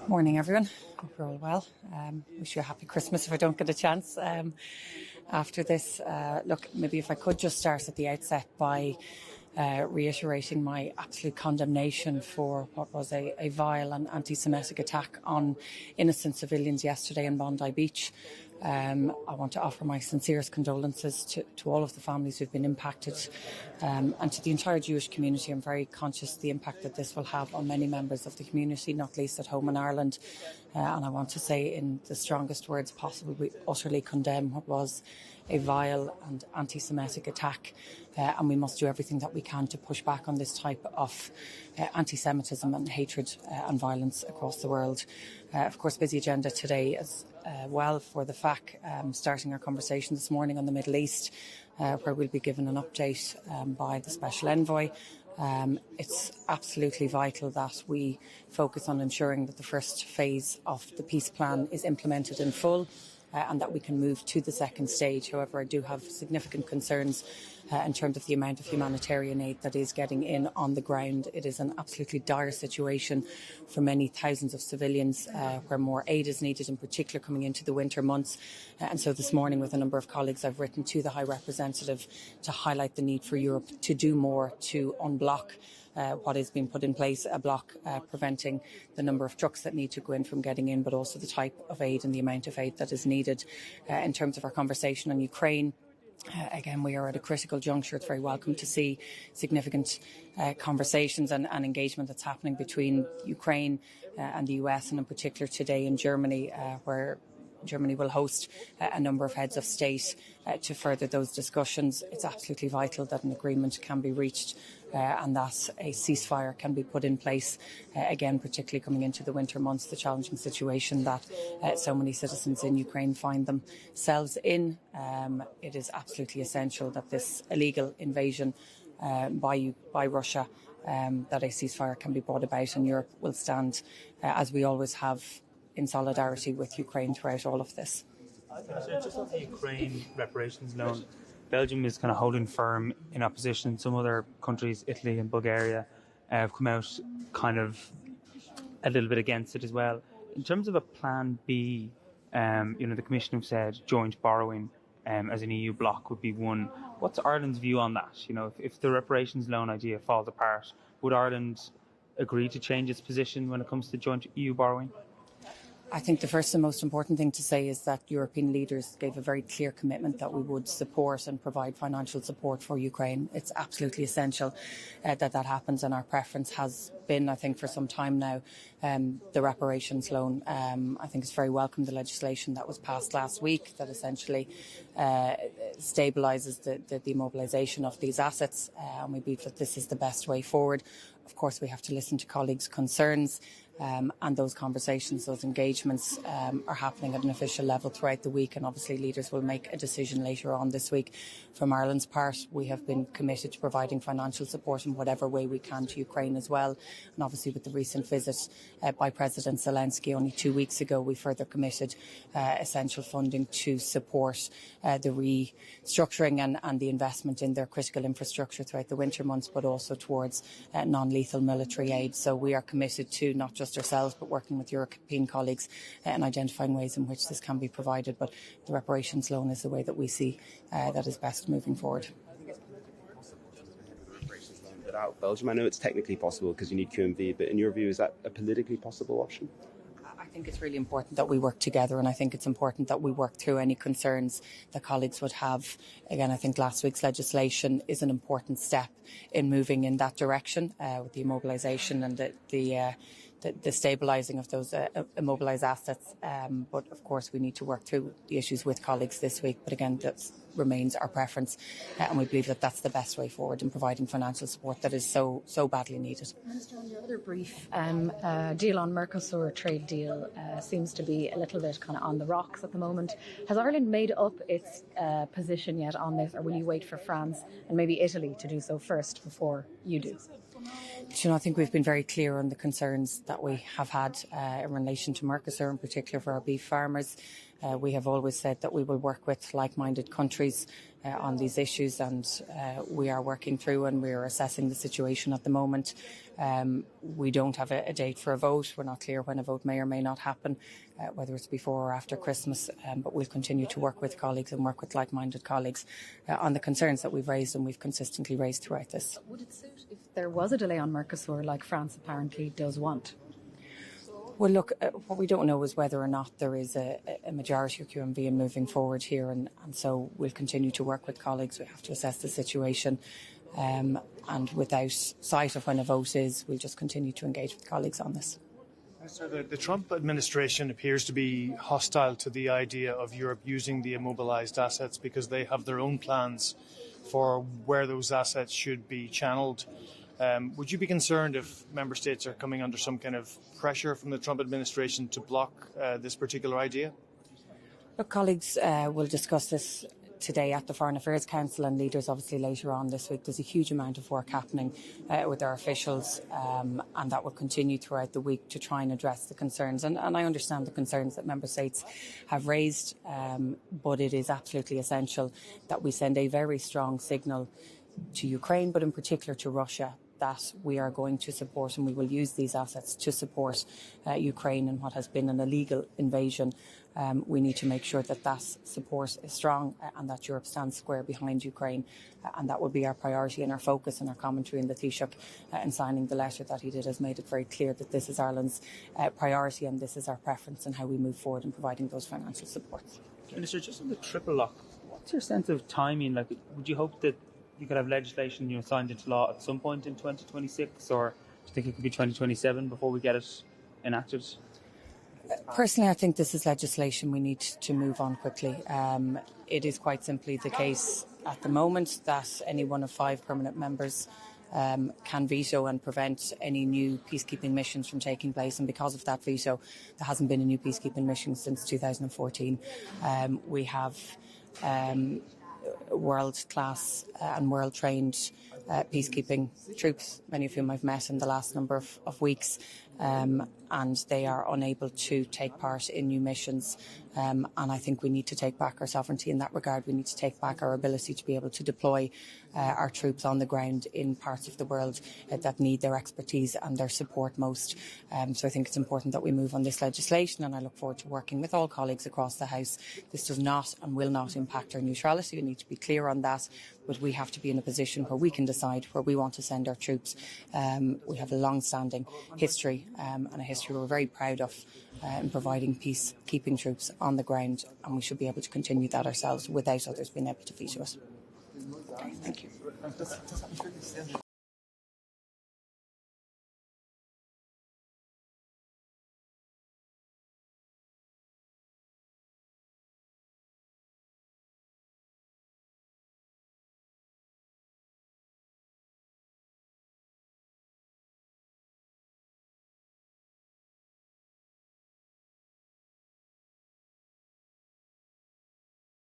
Morning, everyone. Hope you're all well. Wish you a happy Christmas if I don't get a chance after this. Look, maybe if I could just start at the outset by reiterating my absolute condemnation for what was a vile and anti-Semitic attack on innocent civilians yesterday in Bondi Beach. I want to offer my sincerest condolences to all of the families who've been impacted and to the entire Jewish community. I'm very conscious of the impact that this will have on many members of the community, not least at home in Ireland. And I want to say in the strongest words possible, we utterly condemn what was a vile and anti-Semitic attack. And we must do everything that we can to push back on this type of anti-Semitism and hatred and violence across the world. Of course, busy agenda today as well for the FAC, starting our conversation this morning on the Middle East, where we'll be given an update by the Special Envoy. It's absolutely vital that we focus on ensuring that the first phase of the peace plan is implemented in full and that we can move to the second stage. However, I do have significant concerns in terms of the amount of humanitarian aid that is getting in on the ground. It is an absolutely dire situation for many thousands of civilians where more aid is needed, in particular coming into the winter months. And so this morning with a number of colleagues I've written to the High Representative to highlight the need for Europe to do more to unblock what is being put in place, a block preventing the number of trucks that need to go in from getting in, but also the type of aid and the amount of aid that is needed. In terms of our conversation on Ukraine, again, we are at a critical juncture. It's very welcome to see significant conversations and engagement that's happening between Ukraine and the US, and in particular today in Germany, where Germany will host a number of heads of state to further those discussions. It's absolutely vital that an agreement can be reached and that a ceasefire can be put in place, again, particularly coming into the winter months, the challenging situation that so many citizens in Ukraine find themselves in. It is absolutely essential that this illegal invasion by Russia, that a ceasefire can be brought about, and Europe will stand, as we always have, in solidarity with Ukraine throughout all of this. Just on the Ukraine reparations loan, Belgium is kind of holding firm in opposition. Some other countries, Italy and Bulgaria, have come out kind of a little bit against it as well. In terms of a plan B, the Commission have said joint borrowing as an EU bloc would be one. What's Ireland's view on that? If the reparations loan idea falls apart, would Ireland agree to change its position when it comes to joint EU borrowing? I think the first and most important thing to say is that European leaders gave a very clear commitment that we would support and provide financial support for Ukraine. It's absolutely essential that happens, and our preference has been, I think, for some time now, the reparations loan. I think it's very welcome, the legislation that was passed last week that essentially stabilises the immobilisation of these assets, and we believe that this is the best way forward. Of course, we have to listen to colleagues' concerns. And those conversations, those engagements are happening at an official level throughout the week, and obviously leaders will make a decision later on this week. From Ireland's part, we have been committed to providing financial support in whatever way we can to Ukraine as well. And obviously with the recent visit by President Zelensky only 2 weeks ago, we further committed essential funding to support the restructuring and the investment in their critical infrastructure throughout the winter months, but also towards non-lethal military aid. So we are committed to not just ourselves, but working with European colleagues and identifying ways in which this can be provided. But the reparations loan is the way that we see that is best moving forward. Without Belgium, I know it's technically possible because you need QMV, but in your view, is that a politically possible option? I think it's really important that we work together, and I think it's important that we work through any concerns that colleagues would have. Again, I think last week's legislation is an important step in moving in that direction with the immobilisation and the stabilising of those immobilised assets. But of course, we need to work through the issues with colleagues this week. But again, that remains our preference, and we believe that that's the best way forward in providing financial support that is so badly needed. Minister, on your other brief, deal on Mercosur trade deal seems to be a little bit kind of on the rocks at the moment. Has Ireland made up its position yet on this, or will you wait for France and maybe Italy to do so first before you do? I think we've been very clear on the concerns that we have had in relation to Mercosur, in particular for our beef farmers. We have always said that we will work with like-minded countries on these issues, and we are working through and we are assessing the situation at the moment. We don't have a date for a vote. We're not clear when a vote may or may not happen, whether it's before or after Christmas, but we'll continue to work with colleagues and work with like-minded colleagues on the concerns that we've raised and we've consistently raised throughout this. Would it suit if there was a delay on Mercosur, like France apparently does want? Well, look, what we don't know is whether or not there is a majority of QMV in moving forward here, and so we'll continue to work with colleagues. We have to assess the situation, and without sight of when a vote is, we'll just continue to engage with colleagues on this. So the Trump administration appears to be hostile to the idea of Europe using the immobilized assets because they have their own plans for where those assets should be channeled. Would you be concerned if member states are coming under some kind of pressure from the Trump administration to block this particular idea? Look, colleagues will discuss this today at the Foreign Affairs Council, and leaders obviously later on this week. There's a huge amount of work happening with our officials, and that will continue throughout the week to try and address the concerns. And I understand the concerns that member states have raised, but it is absolutely essential that we send a very strong signal to Ukraine, but in particular to Russia, that we are going to support and we will use these assets to support Ukraine in what has been an illegal invasion. We need to make sure that that support is strong and that Europe stands square behind Ukraine, and that will be our priority and our focus and our commentary in the Taoiseach in signing the letter that he did has made it very clear that this is Ireland's priority and this is our preference in how we move forward in providing those financial supports. Minister, just on the triple lock, what's your sense of timing? Like, would you hope that you could have legislation, signed into law at some point in 2026, or do you think it could be 2027 before we get it enacted? Personally, I think this is legislation we need to move on quickly. It is quite simply the case at the moment that any one of 5 permanent members can veto and prevent any new peacekeeping missions from taking place, and because of that veto, there hasn't been a new peacekeeping mission since 2014. We have world-class and world-trained peacekeeping troops, many of whom I've met in the last number of weeks, and they are unable to take part in new missions. And I think we need to take back our sovereignty in that regard. We need to take back our ability to be able to deploy our troops on the ground in parts of the world that need their expertise and their support most. So I think it's important that we move on this legislation, and I look forward to working with all colleagues across the House. This does not and will not impact our neutrality. We need to be clear on that, but we have to be in a position where we can decide where we want to send our troops. We have a long-standing history and a history we're very proud of in providing peacekeeping troops on the ground, and we should be able to continue that ourselves without others being able to veto it. Okay, thank you.